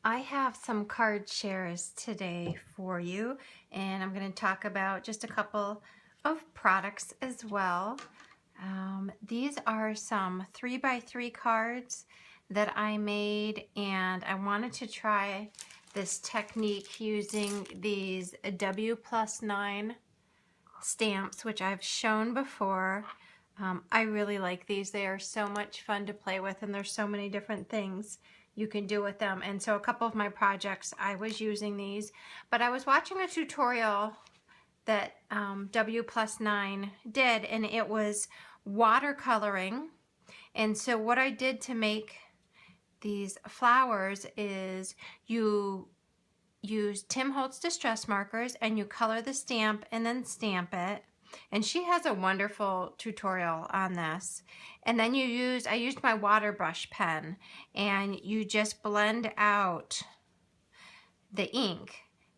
I have some card shares today for you, and I'm going to talk about just a couple of products as well. These are some 3x3 cards that I made, and I wanted to try this technique using these W+9 stamps, which I've shown before. I really like these. They are so much fun to play with, and there's so many different things you can do with them. And so a couple of my projects I was using these, but I was watching a tutorial that W+9 did, and it was watercoloring. And so what I did to make these flowers is you use Tim Holtz distress markers and you color the stamp and then stamp it. And she has a wonderful tutorial on this. And then I used my water brush pen, and you just blend out the ink.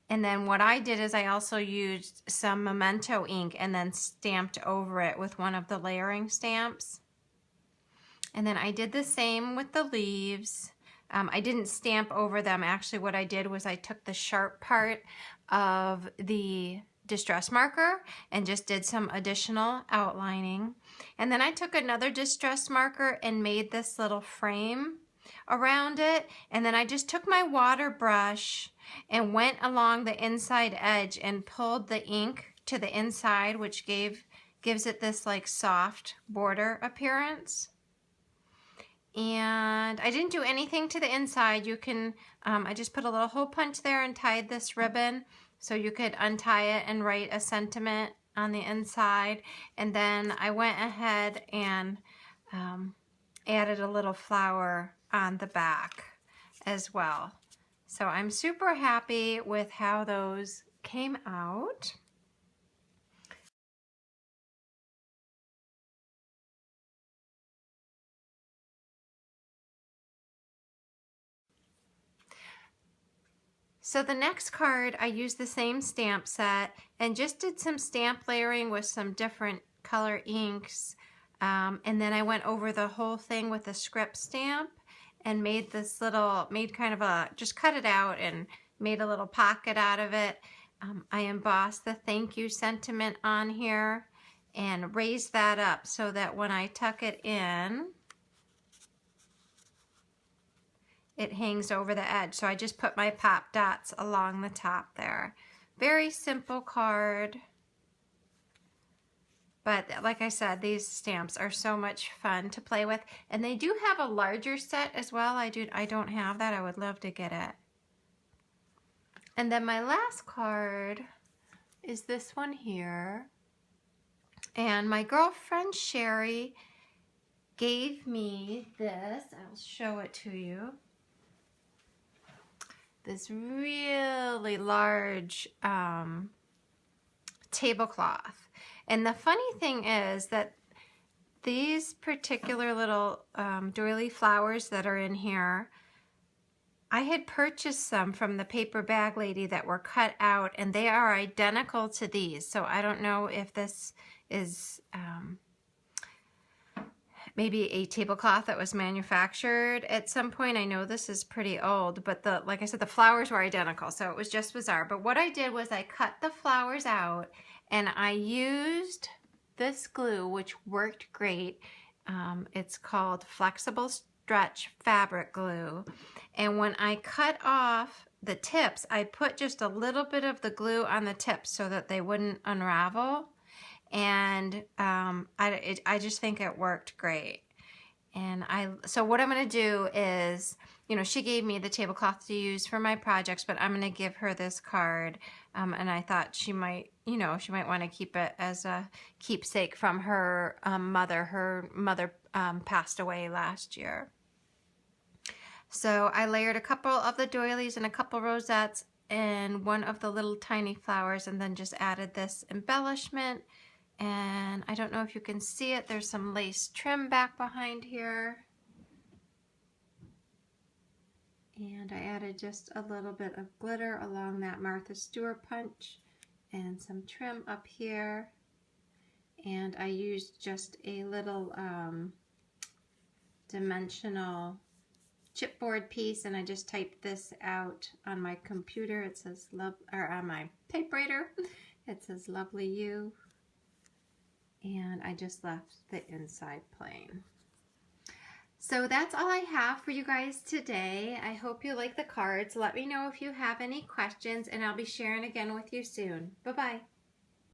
And then what I did is I also used some Memento ink and then stamped over it with one of the layering stamps. And then I did the same with the leaves. I didn't stamp over them. Actually, what I did was I took the sharp part of the distress marker and just did some additional outlining. And then I took another distress marker and made this little frame around it. And then I just took my water brush and went along the inside edge and pulled the ink to the inside, which gives it this like soft border appearance. And I didn't do anything to the inside. You can, I just put a little hole punch there and tied this ribbon so you could untie it and write a sentiment on the inside. And then I went ahead and added a little flower on the back as well. So I'm super happy with how those came out. So the next card, I used the same stamp set and just did some stamp layering with some different color inks. And then I went over the whole thing with a script stamp and made this little, just cut it out and made a little pocket out of it. I embossed the thank you sentiment on here and raised that up so that when I tuck it in, it hangs over the edge. So I just put my pop dots along the top there. Very simple card. But like I said, these stamps are so much fun to play with. And they do have a larger set as well. I don't have that. I would love to get it. And then my last card is this one here. And my girlfriend Sherry gave me this. I'll show it to you. This really large tablecloth. And the funny thing is that these particular little doily flowers that are in here, I had purchased some from the paper bag lady that were cut out, and they are identical to these. So I don't know if this is maybe a tablecloth that was manufactured at some point. I know this is pretty old, but like I said, the flowers were identical, so it was just bizarre. But what I did was I cut the flowers out and I used this glue, which worked great. It's called Flexible Stretch Fabric Glue. And when I cut off the tips, I put just a little bit of the glue on the tips so that they wouldn't unravel. And I just think it worked great. And so what I'm going to do is, you know, she gave me the tablecloth to use for my projects, but I'm going to give her this card. And I thought she might, you know, she might want to keep it as a keepsake from her mother. Her mother passed away last year. So I layered a couple of the doilies and a couple rosettes and one of the little tiny flowers, and then just added this embellishment. And I don't know if you can see it, there's some lace trim back behind here. And I added just a little bit of glitter along that Martha Stewart punch and some trim up here. And I used just a little dimensional chipboard piece, and I just typed this out on my computer. It says love, or on my typewriter. It says lovely you, and I just left the inside plain. So that's all I have for you guys today. I hope you like the cards. Let me know if you have any questions, and I'll be sharing again with you soon. Bye-bye.